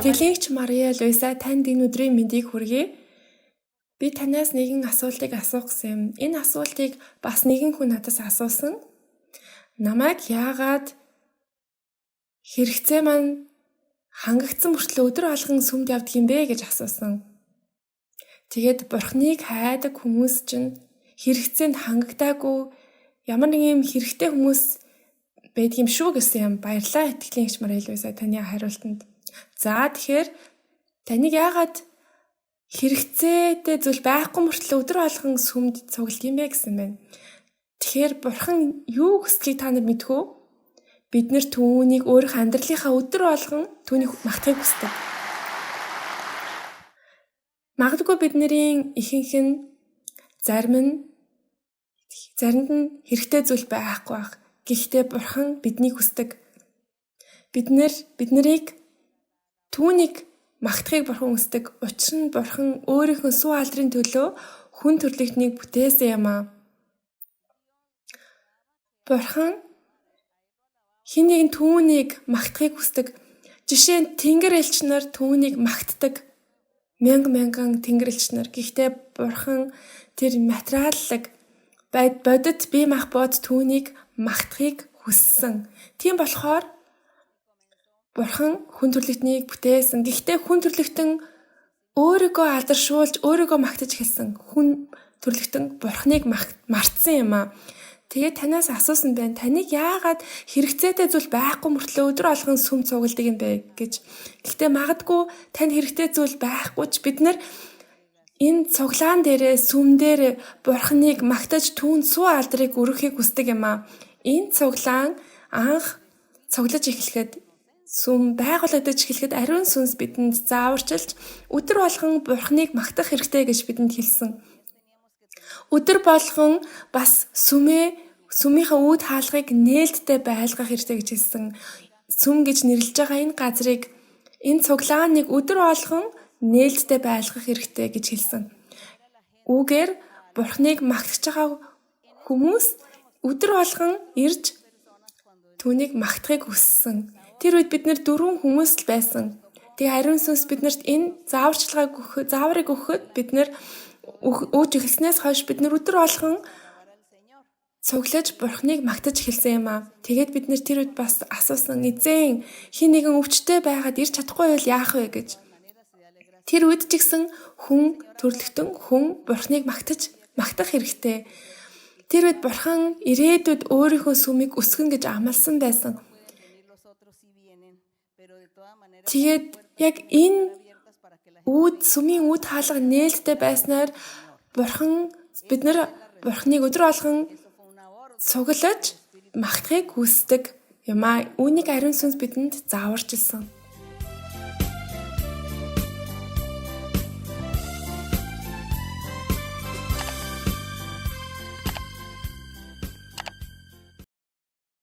Итгэлэгч Мария Луиза танд энэ өдрийн мэндийг хүргэе. Би танаас нэгэн асуултыг асуух гэсэн юм. Энэ асуултыг бас нэгэн хүн надаас асуусан. Намайг яагаад хэрэгцээ маань хангагдсан мөртлөө өдөр алган сүмд явдаг юм бэ гэж асуусан. Тэгээд Бурхныг хайдаг хүмүүс чинь хэрэгцээнд хангагдаагүй ямар нэг юм хэрэгтэй хүмүүс байдаг юм шүү гэсэн юм. Баярлалаа итгэлэгч Мария Луиза таны хариултанд. За тэгэхээр таныг яагаад хэрэгцээтэй зүйл байхгүй мөртлөө өдөр алган сүмд цуглд юм бэ гэсэн байна. Тэгэхээр Бурхан юу хүсдгийг та нар мэдэх үү? Бид нэр түүнийг өөрийнх амьдралынхаа өдөр болгон түүнийг магтахыг хүсдэг. Магадгүй бидний ихэнх нь заримд нь хэрэгтэй зүйл байхгүй байх. Гэхдээ Бурхан биднийг хүсдэг. Бид нарыг түүнийг магтахыг Бурхан хүсдэг. Учир нь Бурхан өөрийнхөө сүү алдрын төлөө хүн төрлөختнийг бүтээсэн юм аа. Бурхан хэн нэгэн түүнийг магтахыг хүсдэг. Жишээ нь Тэнгэр элч нар түүнийг магтдаг. Мянган Тэнгэр элч нар. Гэхдээ Бурхан тэр материаллаг бодит бие махбод түүнийг магтахыг хүссэн. Тийм болохоор Бурхан хүн төрлөختнийг бүтээсэн. Гэхдээ хүн төрлөختөн өөрийгөө алдаршуулж, өөрийгөө магтаж хэлсэн. Хүн төрлөختөн Бурханыг мартсан юм аа. Тэгээд танаас асуусан байна. Таныг яагаад хэрэгцээтэй зүйл байхгүй мөртлөө өдөр алган сүм цугладаг юм бэ гэж. Гэхдээ магадгүй тань хэрэгтэй зүйл байхгүй ч бид нар энэ цуглаан дээрээ сүм дээр Бурханыг магтаж түүнд сүү алдрыг өргөхийг хүсдэг юм аа. Энэ цуглаан анх цуглаж эхлэхэд сүм байгуулагдаж эхлэхэд ариун сүнс бидэнд зааварчилж өдөр болгон Бурханыг магтах хэрэгтэй гэж бидэнд хэлсэн. Өдөр болгон бас сүмийнхаа үүд хаалгыг нээлттэй байлгах хэрэгтэй гэж хэлсэн. Сүм гэж нэрлэж байгаа энэ газрыг энэ цуглааныг өдөр болгон нээлттэй байлгах хэрэгтэй гэж хэлсэн. Үүгээр Бурханыг магтаж байгаа хүмүүс өдөр болгон ирж түүнийг магтахыг хүссэн. Тэр үед бид нэр 4 хүмүүс л байсан. Тэгээ ариун сүнс биднэрт энэ зааврыг өгөхөд бид нэр өгж эхэлснээс хойш бид нэр өдөр болгон цуглаж Бурханыг магтаж эхэлсэн юм аа. Тэгээд бид нэр тэр үед бас асуусан эзэн хин нэгэн өвчтэй байгаад ирж чадахгүй бол яах вэ гэж. Тэр үед ч гэсэн хүн төрлөختөн хүн Бурханыг магтах хэрэгтэй. Тэр үед Бурхан ирээдүйд өөрийнхөө сүмийг өсгөн гэж амласан байсан. Тэгээд яг энэ сүмийн үүд хаалга нээлттэй байснаар Бурхан бид нар Бурханыг өдөр болгон цуглаж магтахыг хүсдэг юм аа. Үүнийг ариун сүнс бидэнд зааварчилсан.